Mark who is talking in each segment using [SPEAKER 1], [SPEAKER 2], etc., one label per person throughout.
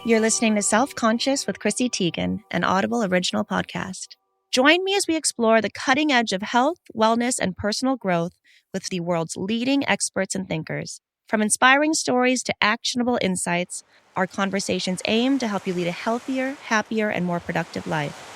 [SPEAKER 1] You're listening to Self-Conscious with Chrissy Teigen, an Audible original podcast. Join me as we explore the cutting edge of health, wellness, and personal growth with the world's leading experts and thinkers. From inspiring stories to actionable insights, our conversations aim to help you lead a healthier, happier, and more productive life.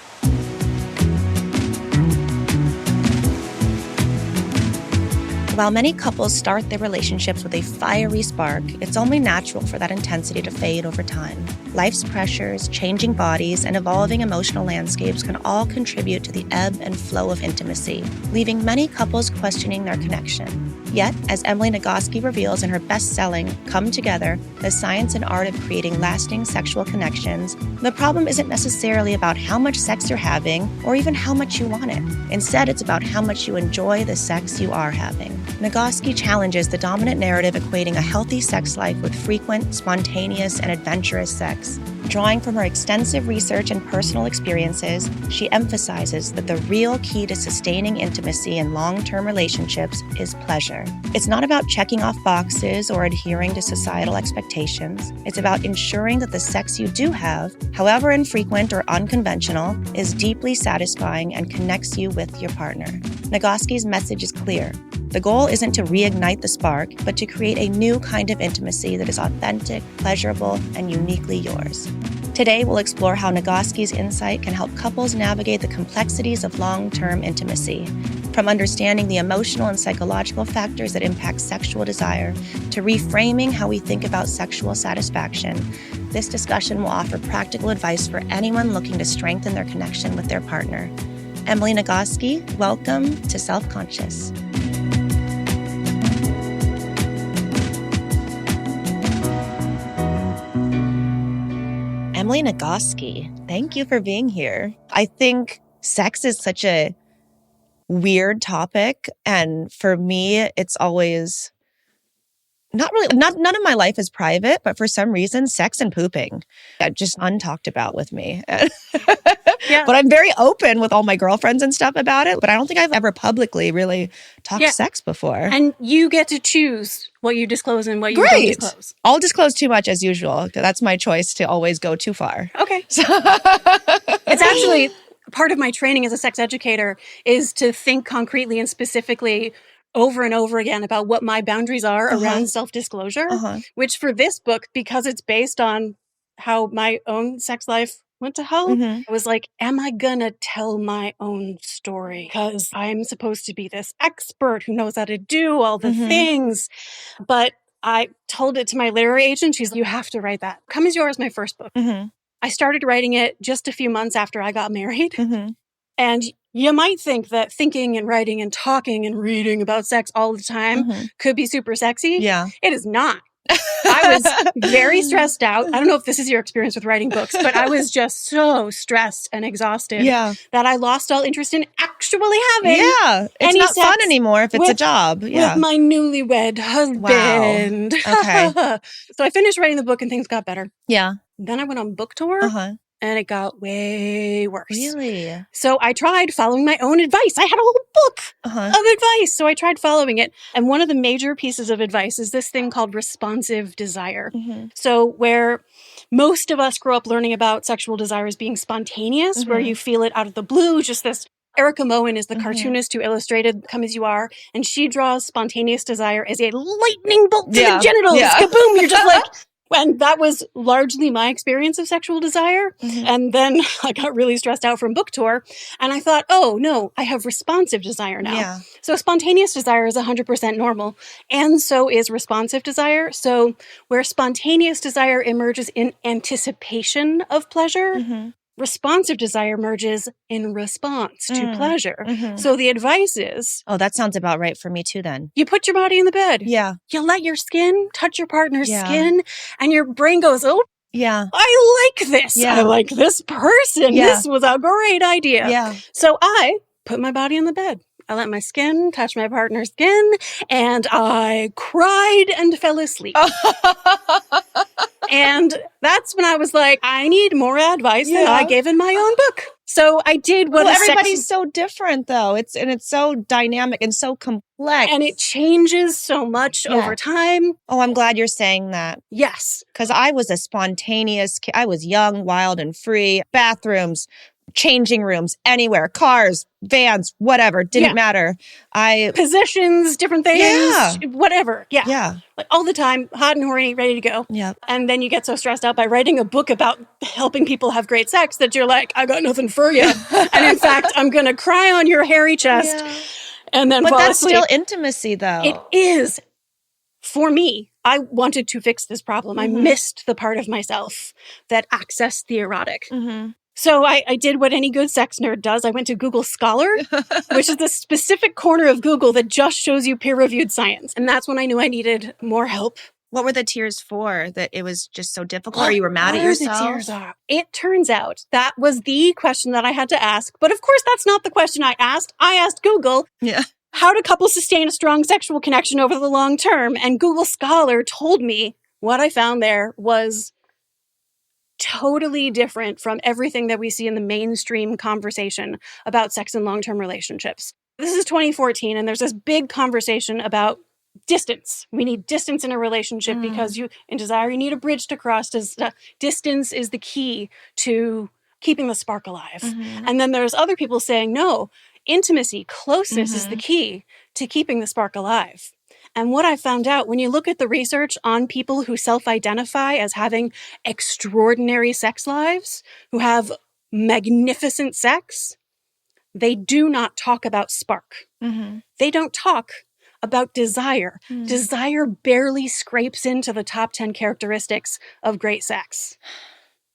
[SPEAKER 1] While many couples start their relationships with a fiery spark, it's only natural for that intensity to fade over time. Life's pressures, changing bodies, and evolving emotional landscapes can all contribute to the ebb and flow of intimacy, leaving many couples questioning their connection. Yet, as Emily Nagoski reveals in her best-selling Come Together, The Science and Art of Creating Lasting Sexual Connections, the problem isn't necessarily about how much sex you're having or even how much you want it. Instead, it's about how much you enjoy the sex you are having. Nagoski challenges the dominant narrative equating a healthy sex life with frequent, spontaneous, and adventurous sex. Drawing from her extensive research and personal experiences, she emphasizes that the real key to sustaining intimacy in long-term relationships is pleasure. It's not about checking off boxes or adhering to societal expectations. It's about ensuring that the sex you do have, however infrequent or unconventional, is deeply satisfying and connects you with your partner. Nagoski's message is clear. The goal isn't to reignite the spark, but to create a new kind of intimacy that is authentic, pleasurable, and uniquely yours. Today, we'll explore how Nagoski's insight can help couples navigate the complexities of long-term intimacy, from understanding the emotional and psychological factors that impact sexual desire to reframing how we think about sexual satisfaction. This discussion will offer practical advice for anyone looking to strengthen their connection with their partner. Emily Nagoski, welcome to Self-Conscious. Emily Nagoski, thank you for being here. I think sex is such a weird topic, and for me, it's always none of my life is private, but for some reason, sex and pooping are just untalked about with me. Yeah. But I'm very open with all my girlfriends and stuff about it, but I don't think I've ever publicly really talked sex before.
[SPEAKER 2] And you get to choose what you disclose and what you don't disclose.
[SPEAKER 1] I'll disclose too much as usual. That's my choice to always go too far.
[SPEAKER 2] Okay. It's actually part of my training as a sex educator is to think concretely and specifically over and over again about what my boundaries are around self-disclosure, which for this book, because it's based on how my own sex life went to hell, I was like, am I gonna tell my own story? Because I'm supposed to be this expert who knows how to do all the things. But I told it to my literary agent. She's like, you have to write that. Come As You Are is my first book. I started writing it just a few months after I got married. And you might think that thinking and writing and talking and reading about sex all the time could be super sexy.
[SPEAKER 1] Yeah.
[SPEAKER 2] It is not. I was very stressed out. I don't know if this is your experience with writing books, but I was just so stressed and exhausted that I lost all interest in actually having
[SPEAKER 1] it's not fun anymore if it's a job.
[SPEAKER 2] With my newlywed husband.
[SPEAKER 1] Wow. Okay.
[SPEAKER 2] So I finished writing the book and things got better.
[SPEAKER 1] Yeah.
[SPEAKER 2] Then I went on book tour. And it got way worse.
[SPEAKER 1] Really?
[SPEAKER 2] So I tried following my own advice. I had a whole book of advice. So I tried following it. And one of the major pieces of advice is this thing called responsive desire. So where most of us grow up learning about sexual desire as being spontaneous, where you feel it out of the blue, just this. Erica Moen is the cartoonist who illustrated Come As You Are, and she draws spontaneous desire as a lightning bolt to the genitals. Kaboom! You're just like... And that was largely my experience of sexual desire. And then I got really stressed out from book tour. And I thought, oh, no, I have responsive desire now. So spontaneous desire is 100% normal. And so is responsive desire. So where spontaneous desire emerges in anticipation of pleasure, responsive desire emerges in response to pleasure. So the advice is...
[SPEAKER 1] Oh, that sounds about right for me too then.
[SPEAKER 2] You put your body in the bed.
[SPEAKER 1] Yeah.
[SPEAKER 2] You let your skin touch your partner's skin and your brain goes, oh,
[SPEAKER 1] yeah,
[SPEAKER 2] I like this.
[SPEAKER 1] Yeah.
[SPEAKER 2] I like this person.
[SPEAKER 1] Yeah.
[SPEAKER 2] This was a great idea.
[SPEAKER 1] Yeah.
[SPEAKER 2] So I put my body in the bed. I let my skin touch my partner's skin, and I cried and fell asleep. And that's when I was like, I need more advice than I gave in my own book. So I did what
[SPEAKER 1] everybody's so different, though. It's so dynamic and so complex.
[SPEAKER 2] And it changes so much over time.
[SPEAKER 1] Oh, I'm glad you're saying that.
[SPEAKER 2] Yes.
[SPEAKER 1] Because I was a spontaneous kid. I was young, wild, and free. Bathrooms, changing rooms, anywhere, cars, vans, whatever. Didn't matter.
[SPEAKER 2] Positions, different things, whatever. Yeah.
[SPEAKER 1] Yeah.
[SPEAKER 2] Like all the time, hot and horny, ready to go.
[SPEAKER 1] Yeah.
[SPEAKER 2] And then you get so stressed out by writing a book about helping people have great sex that you're like, I got nothing for you. And in fact, I'm going to cry on your hairy chest and then fall asleep.
[SPEAKER 1] But that's still intimacy, though.
[SPEAKER 2] It is. For me, I wanted to fix this problem. I missed the part of myself that accessed the erotic. So I did what any good sex nerd does. I went to Google Scholar, which is the specific corner of Google that just shows you peer-reviewed science. And that's when I knew I needed more help.
[SPEAKER 1] What were the tears for? That it was just so difficult, or you were mad at yourself?
[SPEAKER 2] The tears are? It turns out that was the question that I had to ask. But of course, that's not the question I asked. I asked Google.
[SPEAKER 1] Yeah.
[SPEAKER 2] How do couples sustain a strong sexual connection over the long term? And Google Scholar told me what I found there was totally different from everything that we see in the mainstream conversation about sex and long-term relationships. This is 2014, and there's this big conversation about distance. We need distance in a relationship because in desire, you need a bridge to cross. Distance is the key to keeping the spark alive. And then there's other people saying, no, intimacy, closeness is the key to keeping the spark alive. And what I found out, when you look at the research on people who self-identify as having extraordinary sex lives, who have magnificent sex, they do not talk about spark. They don't talk about desire. Desire barely scrapes into the top 10 characteristics of great sex.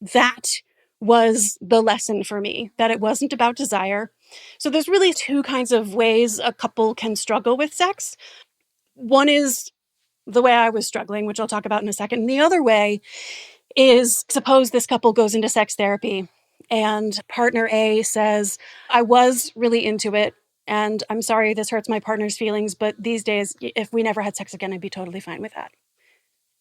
[SPEAKER 2] That was the lesson for me, that it wasn't about desire. So there's really two kinds of ways a couple can struggle with sex. One is the way I was struggling, which I'll talk about in a second. And the other way is, suppose this couple goes into sex therapy and partner A says, I was really into it, and I'm sorry this hurts my partner's feelings, but these days, if we never had sex again, I'd be totally fine with that.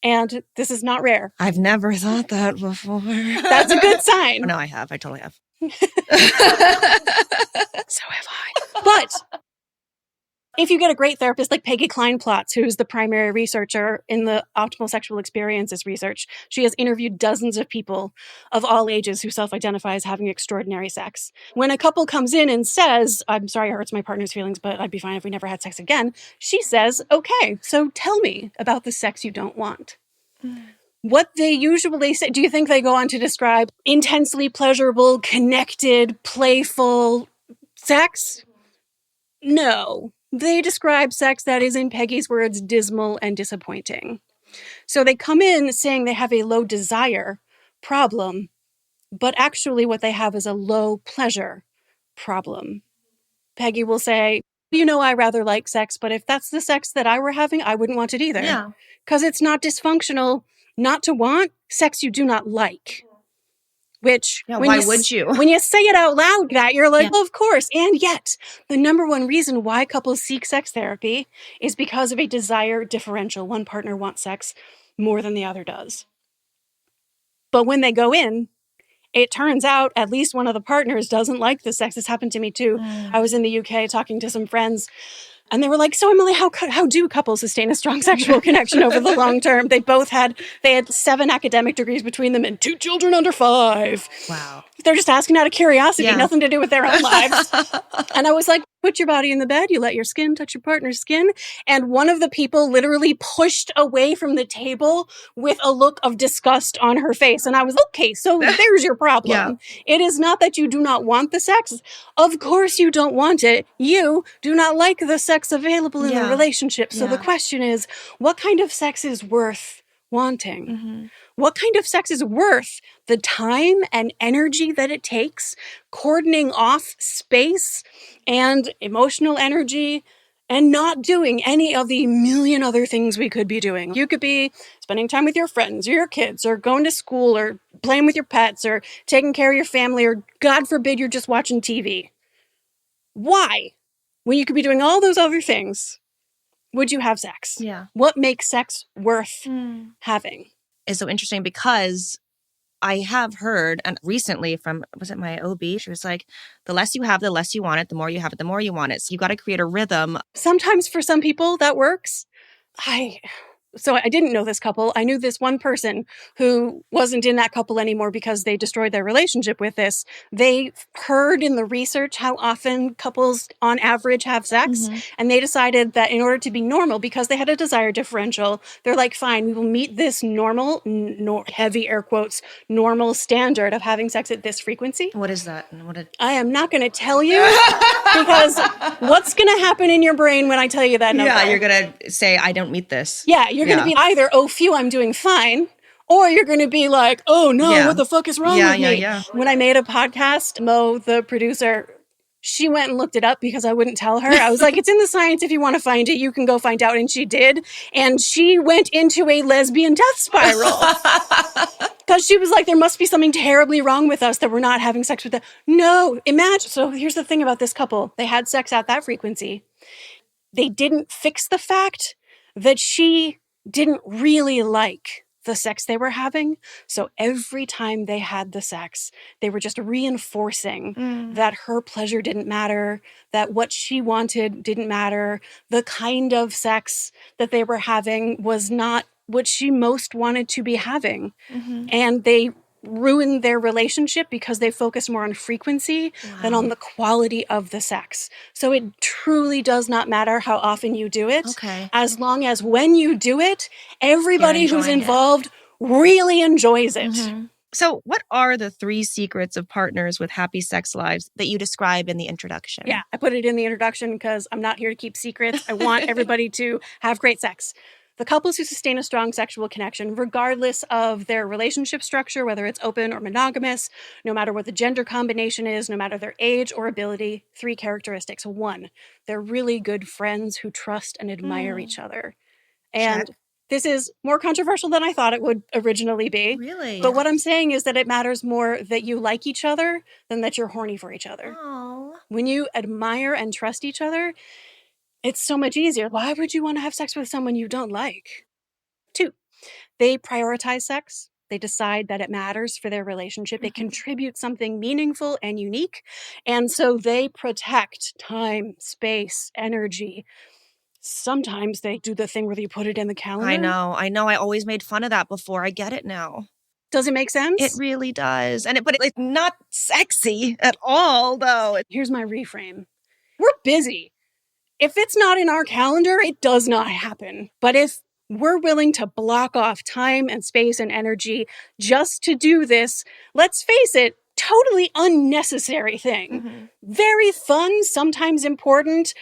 [SPEAKER 2] And this is not rare.
[SPEAKER 1] I've never thought that before.
[SPEAKER 2] That's a good sign.
[SPEAKER 1] No, I have. I totally have.
[SPEAKER 2] So have I. But if you get a great therapist like Peggy Kleinplatz, who's the primary researcher in the optimal sexual experiences research, she has interviewed dozens of people of all ages who self-identify as having extraordinary sex. When a couple comes in and says, I'm sorry it hurts my partner's feelings, but I'd be fine if we never had sex again, she says, okay, so tell me about the sex you don't want. What they usually say, do you think they go on to describe intensely pleasurable, connected, playful sex? No. They describe sex that is, in Peggy's words, dismal and disappointing. So they come in saying they have a low desire problem, but actually what they have is a low pleasure problem. Peggy will say, I rather like sex, but if that's the sex that I were having, I wouldn't want it either.
[SPEAKER 1] Yeah.
[SPEAKER 2] Because it's not dysfunctional not to want sex you do not like. Which,
[SPEAKER 1] why would you?
[SPEAKER 2] When you say it out loud, that you're like, of course. And yet, the number one reason why couples seek sex therapy is because of a desire differential. One partner wants sex more than the other does. But when they go in, it turns out at least one of the partners doesn't like the sex. This happened to me too. I was in the UK talking to some friends, and they were like, so Emily, how do couples sustain a strong sexual connection over the long term? They had 7 academic degrees between them and 2 children under 5.
[SPEAKER 1] Wow.
[SPEAKER 2] They're just asking out of curiosity, nothing to do with their own lives. And I was like, put your body in the bed, you let your skin touch your partner's skin. And one of the people literally pushed away from the table with a look of disgust on her face. And I was, okay, so there's your problem. Yeah. It is not that you do not want the sex. Of course you don't want it. You do not like the sex available in the relationship. So the question is, what kind of sex is worth wanting? What kind of sex is worth the time and energy that it takes, cordoning off space and emotional energy, and not doing any of the million other things we could be doing? You could be spending time with your friends or your kids, or going to school, or playing with your pets, or taking care of your family, or God forbid you're just watching TV. Why, when you could be doing all those other things, would you have sex?
[SPEAKER 1] Yeah.
[SPEAKER 2] What makes sex worth having?
[SPEAKER 1] Is so interesting because I have heard, and recently from, was it my OB? She was like, the less you have, the less you want it. The more you have it, the more you want it. So you got to create a rhythm.
[SPEAKER 2] Sometimes for some people that works. So I didn't know this couple. I knew this one person who wasn't in that couple anymore because they destroyed their relationship with this. They heard in the research how often couples on average have sex, and they decided that in order to be normal, because they had a desire differential, they're like, fine, we will meet this normal, heavy air quotes, normal standard of having sex at this frequency.
[SPEAKER 1] What is that?
[SPEAKER 2] I am not going to tell you because what's going to happen in your brain when I tell you that number?
[SPEAKER 1] Yeah, you're going to say, I don't meet this.
[SPEAKER 2] Yeah, you're going to be either, oh, phew, I'm doing fine, or you're going to be like, oh, no, what the fuck is wrong with me? Yeah. When I made a podcast, Mo, the producer, she went and looked it up because I wouldn't tell her. I was like, it's in the science. If you want to find it, you can go find out. And she did. And she went into a lesbian death spiral. Because she was like, there must be something terribly wrong with us that we're not having sex with them. No, imagine. So here's the thing about this couple. They had sex at that frequency. They didn't fix the fact that she didn't really like the sex they were having. So every time they had the sex, they were just reinforcing that her pleasure didn't matter, that what she wanted didn't matter, the kind of sex that they were having was not what she most wanted to be having. And they ruined their relationship because they focus more on frequency than on the quality of the sex. So it truly does not matter how often you do it. As long as when you do it, everybody who's involved really enjoys it.
[SPEAKER 1] So what are the 3 secrets of partners with happy sex lives that you describe in the introduction?
[SPEAKER 2] Yeah, I put it in the introduction because I'm not here to keep secrets. I want everybody to have great sex. The couples who sustain a strong sexual connection, regardless of their relationship structure, whether it's open or monogamous, no matter what the gender combination is, no matter their age or ability, 3 characteristics. 1, they're really good friends who trust and admire each other. And this is more controversial than I thought it would originally be.
[SPEAKER 1] Really?
[SPEAKER 2] But what I'm saying is that it matters more that you like each other than that you're horny for each other.
[SPEAKER 1] Aww.
[SPEAKER 2] When you admire and trust each other, it's so much easier. Why would you want to have sex with someone you don't like? 2, they prioritize sex. They decide that it matters for their relationship. They contribute something meaningful and unique. And so they protect time, space, energy. Sometimes they do the thing where you put it in the calendar.
[SPEAKER 1] I know. I always made fun of that before. I get it now.
[SPEAKER 2] Does it make sense?
[SPEAKER 1] It really does. But it's not sexy at all, though.
[SPEAKER 2] Here's my reframe. We're busy. If it's not in our calendar, it does not happen. But if we're willing to block off time and space and energy just to do this, let's face it, totally unnecessary thing. Very fun, sometimes important.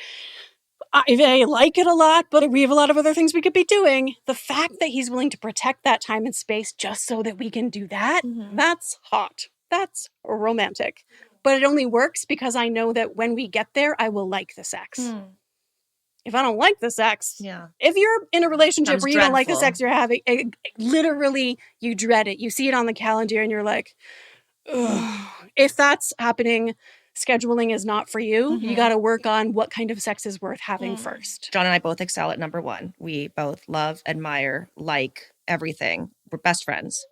[SPEAKER 2] I like it a lot, but we have a lot of other things we could be doing. The fact that he's willing to protect that time and space just so that we can do that, that's hot. That's romantic. But it only works because I know that when we get there, I will like the sex. If I don't like the sex, if you're in a relationship where you don't like the sex you're having, literally you dread it. You see it on the calendar and you're like, ugh. If that's happening, scheduling is not for you. You got to work on what kind of sex is worth having first.
[SPEAKER 1] John and I both excel at number 1. We both love, admire, like everything. We're best friends.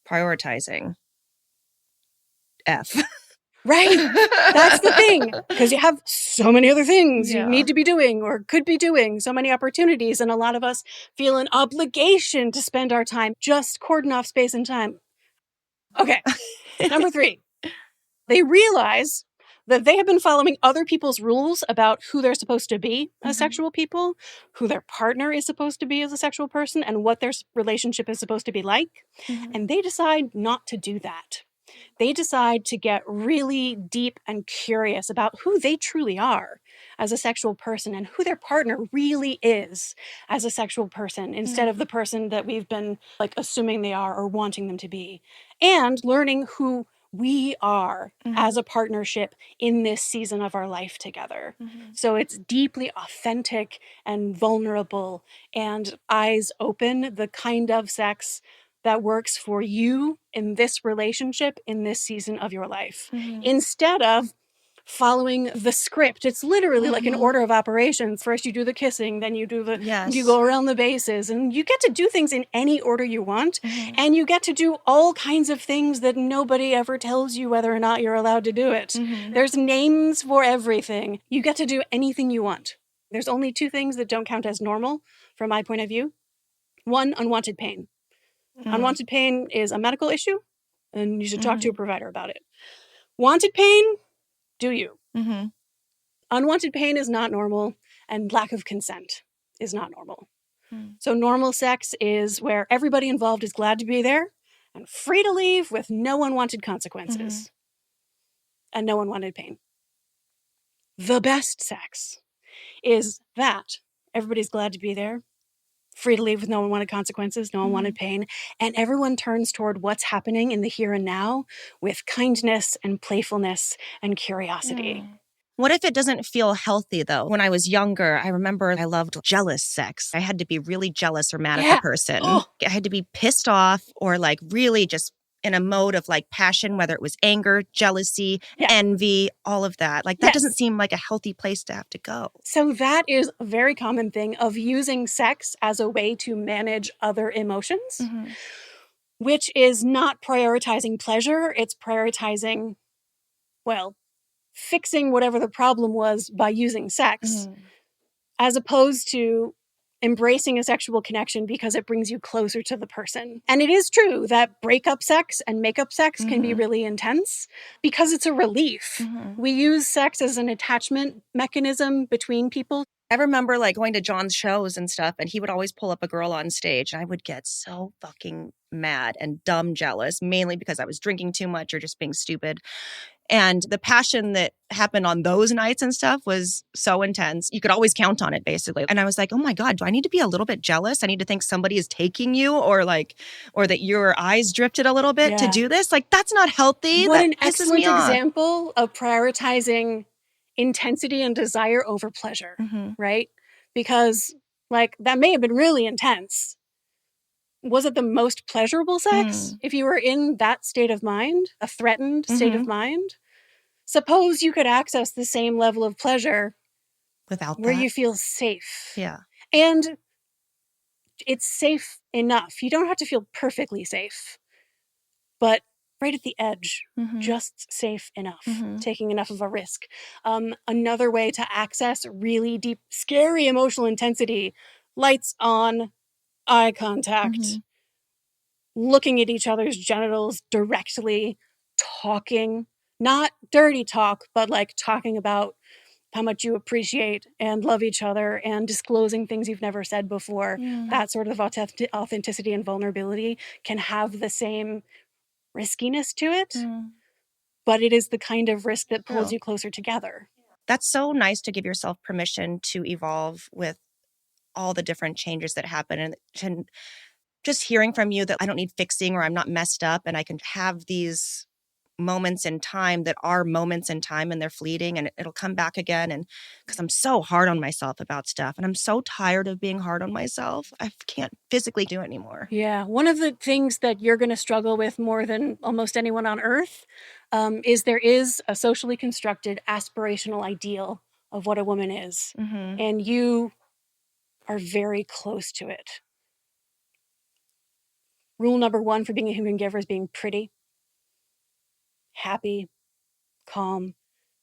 [SPEAKER 1] Prioritizing. F.
[SPEAKER 2] Right. That's the thing. Because you have so many other things you need to be doing or could be doing, so many opportunities. And a lot of us feel an obligation to spend our time just cordon off space and time. Okay. Number 3. They realize that they have been following other people's rules about who they're supposed to be as sexual people, who their partner is supposed to be as a sexual person, and what their relationship is supposed to be like. And they decide not to do that. They decide to get really deep and curious about who they truly are as a sexual person and who their partner really is as a sexual person instead of the person that we've been assuming they are or wanting them to be. And learning who we are as a partnership in this season of our life together. So it's deeply authentic and vulnerable and eyes open, the kind of sex that works for you in this relationship, in this season of your life. Instead of following the script. It's literally like an order of operations. First you do the kissing, then you do you go around the bases, and you get to do things in any order you want. And you get to do all kinds of things that nobody ever tells you whether or not you're allowed to do it. There's names for everything. You get to do anything you want. There's only 2 things that don't count as normal from my point of view. 1, unwanted pain. Unwanted pain is a medical issue, and you should talk to a provider about it. Wanted pain, do you. Unwanted pain is not normal, and lack of consent is not normal. So normal sex is where everybody involved is glad to be there and free to leave with no unwanted consequences and no unwanted pain. The best sex is that everybody's glad to be there, free to leave with no unwanted consequences, no unwanted pain, and everyone turns toward what's happening in the here and now with kindness and playfulness and curiosity.
[SPEAKER 1] What if it doesn't feel healthy, though? When I was younger, I remember I loved jealous sex. I had to be really jealous or mad at the person. I had to be pissed off or like really just in a mode of like passion, whether it was anger, jealousy, envy, all of that. Like that doesn't seem like a healthy place to have to go.
[SPEAKER 2] So that is a very common thing of using sex as a way to manage other emotions, which is not prioritizing pleasure. It's prioritizing, fixing whatever the problem was by using sex, as opposed to embracing a sexual connection because it brings you closer to the person. And it is true that breakup sex and makeup sex can be really intense because it's a relief. We use sex as an attachment mechanism between people.
[SPEAKER 1] I remember like going to John's shows and stuff, and he would always pull up a girl on stage, and I would get so fucking mad and dumb jealous, mainly because I was drinking too much or just being stupid. And the passion that happened on those nights and stuff was so intense. You could always count on it, basically. And I was like, oh my God, do I need to be a little bit jealous? I need to think somebody is taking you or that your eyes drifted a little bit to do this? Like, that's not healthy.
[SPEAKER 2] What
[SPEAKER 1] that
[SPEAKER 2] an
[SPEAKER 1] pisses
[SPEAKER 2] excellent
[SPEAKER 1] me off.
[SPEAKER 2] example of prioritizing intensity and desire over pleasure, right? Because like that may have been really intense. Was it the most pleasurable sex? If you were in that state of mind, a threatened state of mind, suppose you could access the same level of pleasure
[SPEAKER 1] without
[SPEAKER 2] where
[SPEAKER 1] that.
[SPEAKER 2] you feel safe.
[SPEAKER 1] Yeah.
[SPEAKER 2] And it's safe enough. You don't have to feel perfectly safe, but right at the edge, just safe enough, taking enough of a risk. Another way to access really deep, scary emotional intensity, lights on, eye contact, looking at each other's genitals directly, talking, not dirty talk, but like talking about how much you appreciate and love each other and disclosing things you've never said before. That sort of authenticity and vulnerability can have the same riskiness to it, but it is the kind of risk that pulls you closer together.
[SPEAKER 1] That's so nice to give yourself permission to evolve with all the different changes that happen, and just hearing from you that I don't need fixing or I'm not messed up and I can have these moments in time that are moments in time and they're fleeting and it'll come back again. And because I'm so hard on myself about stuff and I'm so tired of being hard on myself, I can't physically do it anymore.
[SPEAKER 2] Yeah. One of the things that you're going to struggle with more than almost anyone on earth is there is a socially constructed aspirational ideal of what a woman is. And you are very close to it. Rule number 1 for being a human giver is being pretty, happy, calm,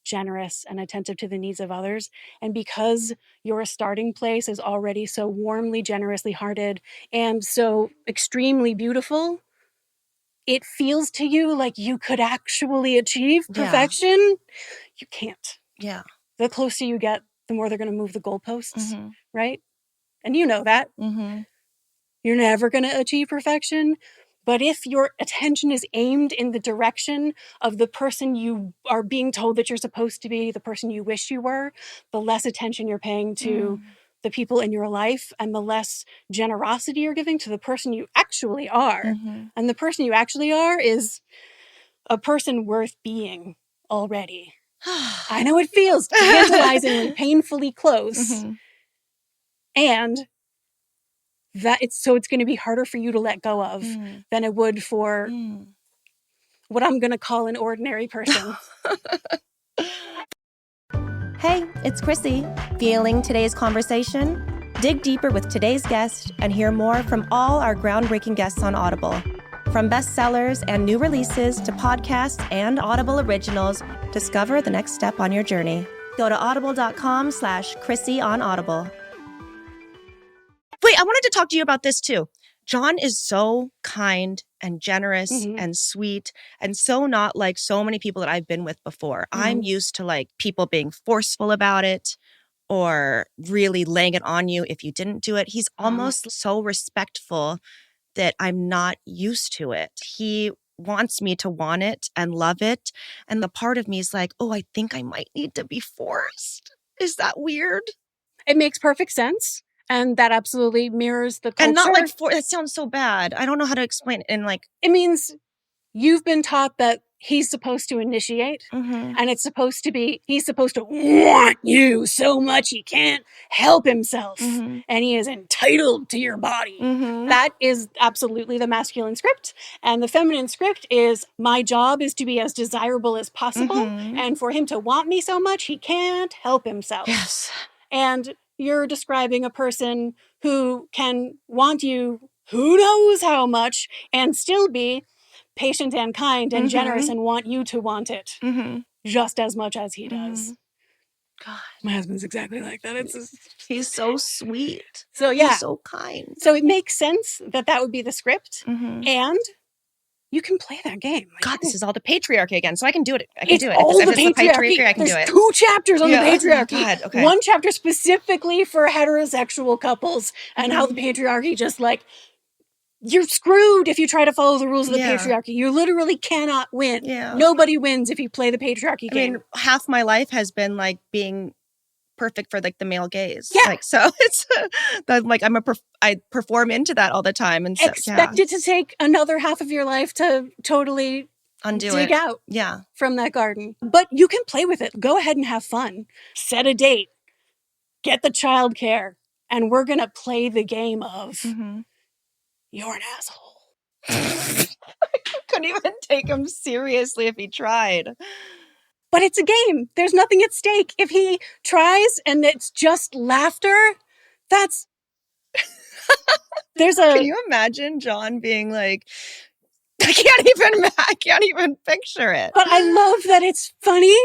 [SPEAKER 2] generous, and attentive to the needs of others. And because your starting place is already so warmly, generously hearted and so extremely beautiful, it feels to you like you could actually achieve perfection. You can't.
[SPEAKER 1] Yeah.
[SPEAKER 2] The closer you get, the more they're going to move the goalposts, right? And you know that. You're never going to achieve perfection. But if your attention is aimed in the direction of the person you are being told that you're supposed to be, the person you wish you were, the less attention you're paying to the people in your life and the less generosity you're giving to the person you actually are. And the person you actually are is a person worth being already. I know it feels tantalizingly, painfully close. And it's going to be harder for you to let go of than it would for what I'm going to call an ordinary person.
[SPEAKER 1] Hey, it's Chrissy. Feeling today's conversation? Dig deeper with today's guest and hear more from all our groundbreaking guests on Audible. From bestsellers and new releases to podcasts and Audible originals, discover the next step on your journey. Go to audible.com/Chrissy on Audible. Wait, I wanted to talk to you about this too. John is so kind and generous and sweet and so not like so many people that I've been with before. I'm used to like people being forceful about it or really laying it on you if you didn't do it. He's almost so respectful that I'm not used to it. He wants me to want it and love it. And the part of me is like, oh, I think I might need to be forced. Is that weird?
[SPEAKER 2] It makes perfect sense. And that absolutely mirrors the culture.
[SPEAKER 1] And not like, that sounds so bad. I don't know how to explain it. And like,
[SPEAKER 2] it means you've been taught that he's supposed to initiate, and it's supposed to be, he's supposed to want you so much he can't help himself, and he is entitled to your body. That is absolutely the masculine script. And the feminine script is, my job is to be as desirable as possible, and for him to want me so much, he can't help himself.
[SPEAKER 1] Yes.
[SPEAKER 2] And you're describing a person who can want you who knows how much and still be patient and kind and generous and want you to want it just as much as he does.
[SPEAKER 1] God.
[SPEAKER 2] My husband's exactly like that.
[SPEAKER 1] He's so sweet.
[SPEAKER 2] So yeah.
[SPEAKER 1] He's so kind.
[SPEAKER 2] So it makes sense that would be the script. And you can play that game.
[SPEAKER 1] God, this is all the patriarchy again. So I can do it. I can
[SPEAKER 2] it's
[SPEAKER 1] do it.
[SPEAKER 2] All
[SPEAKER 1] if
[SPEAKER 2] the
[SPEAKER 1] it's
[SPEAKER 2] patriarchy.
[SPEAKER 1] I can
[SPEAKER 2] There's
[SPEAKER 1] do it.
[SPEAKER 2] 2 chapters on the patriarchy.
[SPEAKER 1] God, okay.
[SPEAKER 2] 1 chapter specifically for heterosexual couples and how the patriarchy just like, you're screwed if you try to follow the rules of the patriarchy. You literally cannot win. Nobody wins if you play the patriarchy game.
[SPEAKER 1] I mean, half my life has been like being perfect for like the male gaze.
[SPEAKER 2] Yeah.
[SPEAKER 1] Like, so it's like I perform into that all the time. And so,
[SPEAKER 2] expect it to take another half of your life to totally dig out from that garden. But you can play with it. Go ahead and have fun. Set a date. Get the childcare. And we're going to play the game of you're an asshole.
[SPEAKER 1] I couldn't even take him seriously if he tried.
[SPEAKER 2] But it's a game. There's nothing at stake. If he tries and it's just laughter, that's...
[SPEAKER 1] Can you imagine John being like, I can't even picture it.
[SPEAKER 2] But I love that it's funny.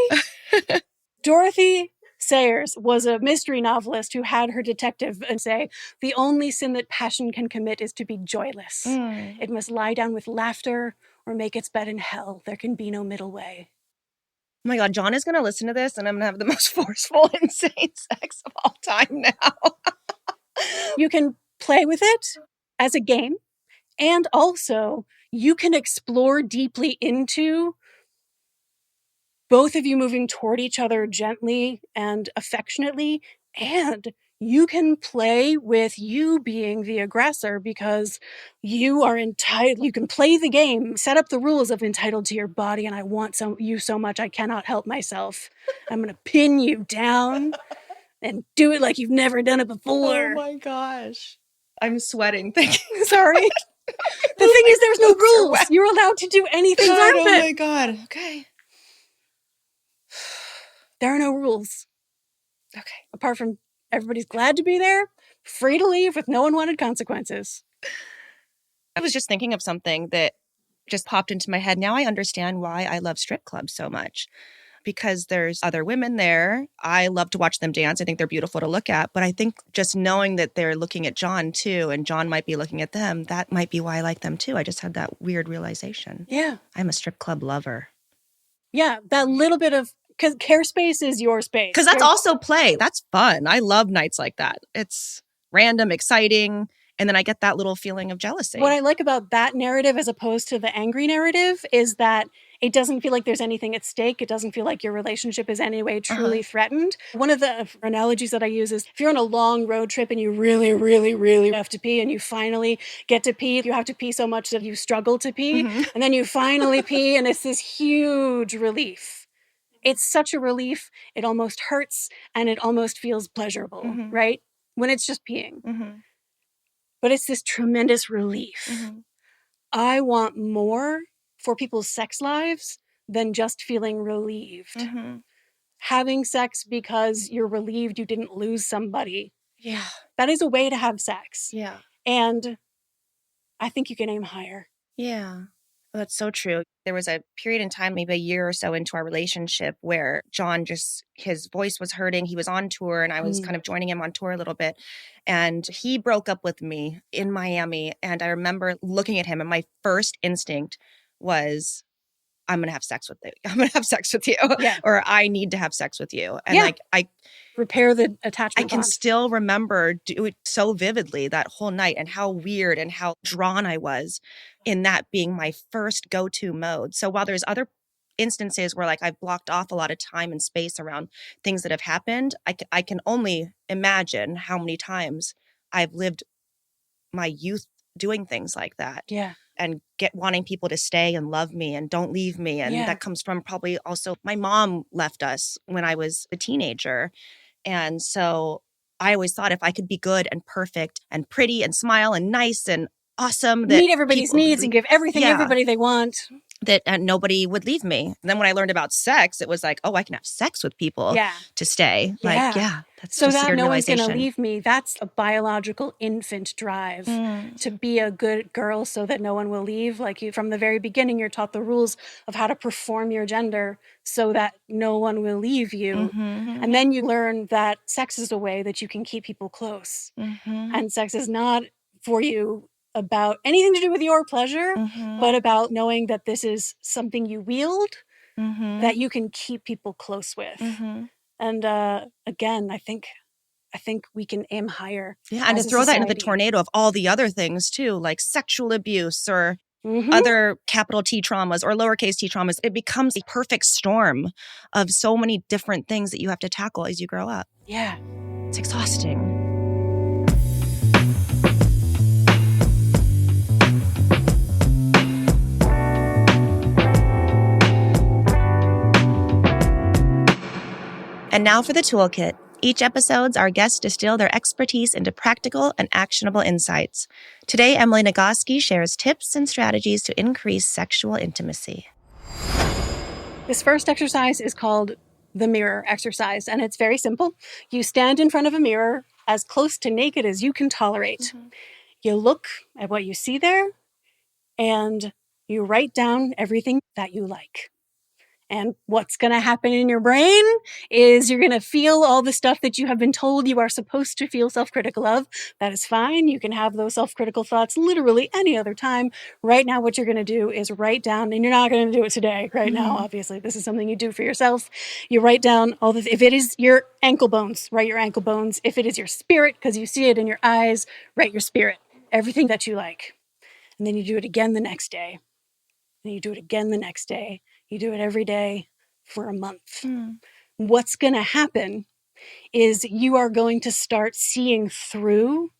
[SPEAKER 2] Dorothy Sayers was a mystery novelist who had her detective and say, the only sin that passion can commit is to be joyless. It must lie down with laughter or make its bed in hell. There can be no middle way.
[SPEAKER 1] Oh my God, John is going to listen to this and I'm going to have the most forceful, insane sex of all time now.
[SPEAKER 2] You can play with it as a game, and also you can explore deeply into both of you moving toward each other gently and affectionately, and you can play with you being the aggressor because you are entitled. You can play the game, set up the rules of entitled to your body, and I want you so much I cannot help myself. I'm going to pin you down and do it like you've never done it before.
[SPEAKER 1] Oh my gosh. I'm sweating.
[SPEAKER 2] Sorry. The thing is, there's no rules. You're allowed to do anything.
[SPEAKER 1] Oh my God. Okay.
[SPEAKER 2] There are no rules.
[SPEAKER 1] Okay.
[SPEAKER 2] Apart from everybody's glad to be there, free to leave with no unwanted consequences.
[SPEAKER 1] I was just thinking of something that just popped into my head. Now I understand why I love strip clubs so much. Because there's other women there. I love to watch them dance. I think they're beautiful to look at. But I think just knowing that they're looking at John too, and John might be looking at them, that might be why I like them too. I just had that weird realization.
[SPEAKER 2] Yeah.
[SPEAKER 1] I'm a strip club lover.
[SPEAKER 2] Yeah, that little bit of, because care space is your space.
[SPEAKER 1] Because that's also play. That's fun. I love nights like that. It's random, exciting. And then I get that little feeling of jealousy.
[SPEAKER 2] What I like about that narrative as opposed to the angry narrative is that it doesn't feel like there's anything at stake. It doesn't feel like your relationship is any way truly threatened. One of the analogies that I use is if you're on a long road trip and you really, really, really have to pee and you finally get to pee, you have to pee so much that you struggle to pee. And then you finally pee and it's this huge relief. It's such a relief. It almost hurts and it almost feels pleasurable, right? When it's just peeing. But it's this tremendous relief. I want more for people's sex lives than just feeling relieved. having sex because you're relieved you didn't lose somebody.
[SPEAKER 1] Yeah.
[SPEAKER 2] That is a way to have sex.
[SPEAKER 1] Yeah.
[SPEAKER 2] And I think you can aim higher.
[SPEAKER 1] Yeah. Well, that's so true. There was a period in time, maybe a year or so into our relationship, where John his voice was hurting. He was on tour and I was kind of joining him on tour a little bit. And he broke up with me in Miami. And I remember looking at him and my first instinct was, I'm going to have sex with you. I'm going to have sex with you.
[SPEAKER 2] Yeah.
[SPEAKER 1] Or I need to have sex with you. And I
[SPEAKER 2] repair the attachment
[SPEAKER 1] I can
[SPEAKER 2] bond.
[SPEAKER 1] still remember it so vividly that whole night and how weird and how drawn I was in that being my first go-to mode. So while there's other instances where like I've blocked off a lot of time and space around things that have happened, I can only imagine how many times I've lived my youth doing things like that.
[SPEAKER 2] Yeah.
[SPEAKER 1] And wanting people to stay and love me and don't leave me. And that comes from probably also my mom left us when I was a teenager. And so I always thought if I could be good and perfect and pretty and smile and nice and awesome, that
[SPEAKER 2] meet everybody's needs and give everything everybody they want,
[SPEAKER 1] that nobody would leave me. And then when I learned about sex, it was like, oh, I can have sex with people to stay. Like, that's
[SPEAKER 2] so
[SPEAKER 1] just
[SPEAKER 2] that no one's going to
[SPEAKER 1] realization.
[SPEAKER 2] leave me. That's a biological infant drive to be a good girl so that no one will leave. Like you, from the very beginning, you're taught the rules of how to perform your gender so that no one will leave you. And then you learn that sex is a way that you can keep people close. And sex is not for you about anything to do with your pleasure, but about knowing that this is something you wield that you can keep people close with. And again, I think we can aim higher.
[SPEAKER 1] Yeah, and to throw that into the tornado of all the other things too, like sexual abuse or other capital T traumas or lowercase t traumas, it becomes a perfect storm of so many different things that you have to tackle as you grow up.
[SPEAKER 2] Yeah.
[SPEAKER 1] It's exhausting. And now for the toolkit. Each episode's our guests distill their expertise into practical and actionable insights. Today, Emily Nagoski shares tips and strategies to increase sexual intimacy.
[SPEAKER 2] This first exercise is called the mirror exercise, and it's very simple. You stand in front of a mirror as close to naked as you can tolerate. You look at what you see there, and you write down everything that you like. And what's going to happen in your brain is you're going to feel all the stuff that you have been told you are supposed to feel self-critical of. That is fine. You can have those self-critical thoughts literally any other time. Right now, what you're going to do is write down, and you're not going to do it today, right now, obviously. This is something you do for yourself. You write down if it is your ankle bones, write your ankle bones. If it is your spirit, because you see it in your eyes, write your spirit. Everything that you like. And then you do it again the next day. And you do it again the next day. You do it every day for a month. What's going to happen is you are going to start seeing through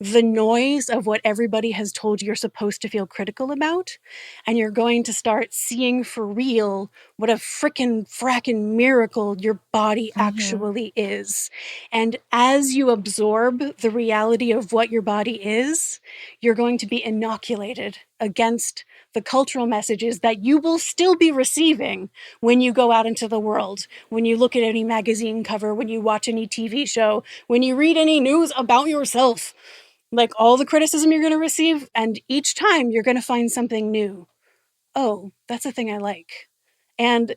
[SPEAKER 2] the noise of what everybody has told you you're supposed to feel critical about. And you're going to start seeing for real what a frackin' miracle your body actually is. And as you absorb the reality of what your body is, you're going to be inoculated against the cultural messages that you will still be receiving when you go out into the world, when you look at any magazine cover, when you watch any TV show, when you read any news about yourself. Like all the criticism you're going to receive, and each time you're going to find something new. Oh, that's a thing I like. And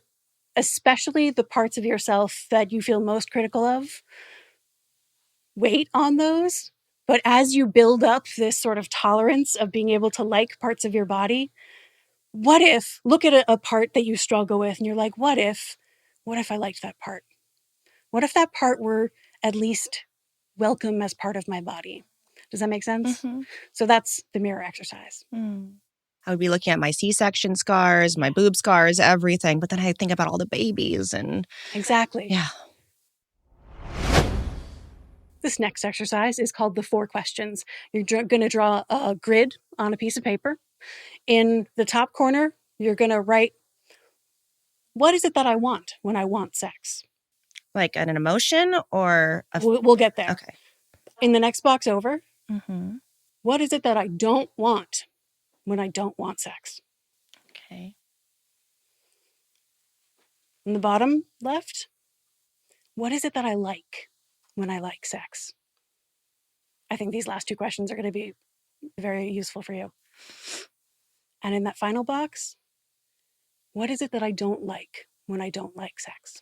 [SPEAKER 2] especially the parts of yourself that you feel most critical of, wait on those. But as you build up this sort of tolerance of being able to like parts of your body, look at a part that you struggle with and you're like, what if I liked that part? What if that part were at least welcome as part of my body? Does that make sense? So that's the mirror exercise.
[SPEAKER 1] I would be looking at my C-section scars, my boob scars, everything. But then I think about all the babies and...
[SPEAKER 2] Exactly.
[SPEAKER 1] Yeah.
[SPEAKER 2] This next exercise is called the 4 questions. You're going to draw a grid on a piece of paper. In the top corner, you're going to write, what is it that I want when I want sex?
[SPEAKER 1] Like an emotion or...
[SPEAKER 2] We'll get there.
[SPEAKER 1] Okay.
[SPEAKER 2] In the next box over, what is it that I don't want when I don't want sex?
[SPEAKER 1] Okay.
[SPEAKER 2] In the bottom left, what is it that I like when I like sex? I think these last two questions are going to be very useful for you. And in that final box, what is it that I don't like when I don't like sex?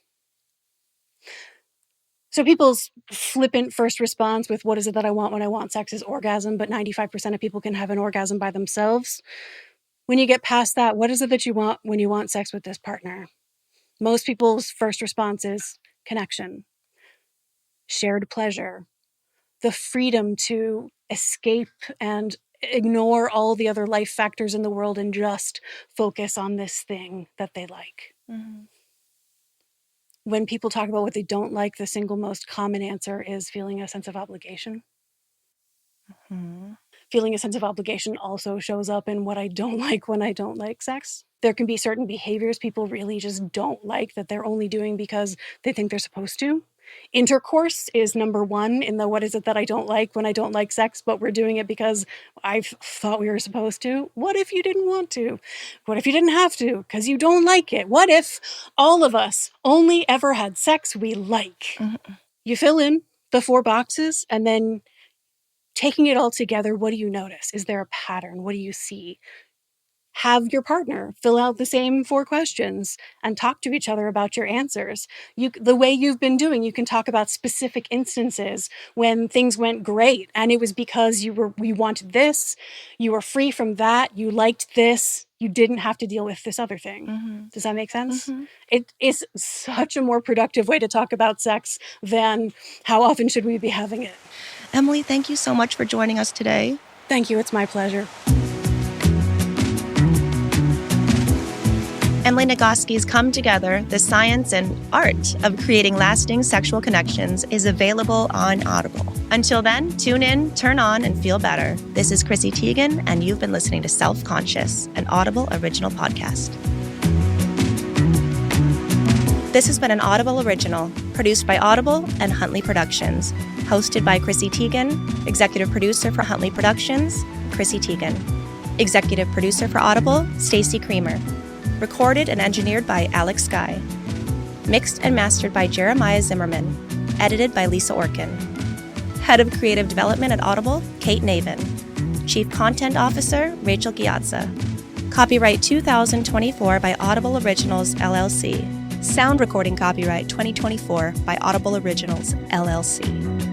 [SPEAKER 2] So people's flippant first response with what is it that I want when I want sex is orgasm, but 95% of people can have an orgasm by themselves. When you get past that, what is it that you want when you want sex with this partner? Most people's first response is connection, shared pleasure, the freedom to escape and ignore all the other life factors in the world and just focus on this thing that they like. Mm-hmm. When people talk about what they don't like, the single most common answer is feeling a sense of obligation. Mm-hmm. Feeling a sense of obligation also shows up in what I don't like when I don't like sex. There can be certain behaviors people really just don't like that they're only doing because they think they're supposed to. Intercourse is number one in the what is it that I don't like when I don't like sex, but we're doing it because I thought we were supposed to. What if you didn't want to? What if you didn't have to because you don't like it? What if all of us only ever had sex we like? Mm-hmm. You fill in the 4 boxes and then taking it all together, what do you notice? Is there a pattern? What do you see? Have your partner fill out the same 4 questions and talk to each other about your answers. The way you've been doing, you can talk about specific instances when things went great and it was because you wanted this, you were free from that, you liked this, you didn't have to deal with this other thing. Mm-hmm. Does that make sense? Mm-hmm. It is such a more productive way to talk about sex than how often should we be having it.
[SPEAKER 1] Emily, thank you so much for joining us today.
[SPEAKER 2] Thank you. It's my pleasure.
[SPEAKER 1] Emily Nagoski's Come Together, the Science and Art of Creating Lasting Sexual Connections is available on Audible. Until then, tune in, turn on, and feel better. This is Chrissy Teigen, and you've been listening to Self-Conscious, an Audible original podcast. This has been an Audible original, produced by Audible and Huntley Productions. Hosted by Chrissy Teigen, executive producer for Huntley Productions, Chrissy Teigen. Executive producer for Audible, Stacey Creamer. Recorded and engineered by Alex Sky. Mixed and mastered by Jeremiah Zimmerman. Edited by Lisa Orkin. Head of Creative Development at Audible, Kate Navin. Chief Content Officer, Rachel Giazza. Copyright 2024 by Audible Originals, LLC. Sound recording copyright 2024 by Audible Originals, LLC.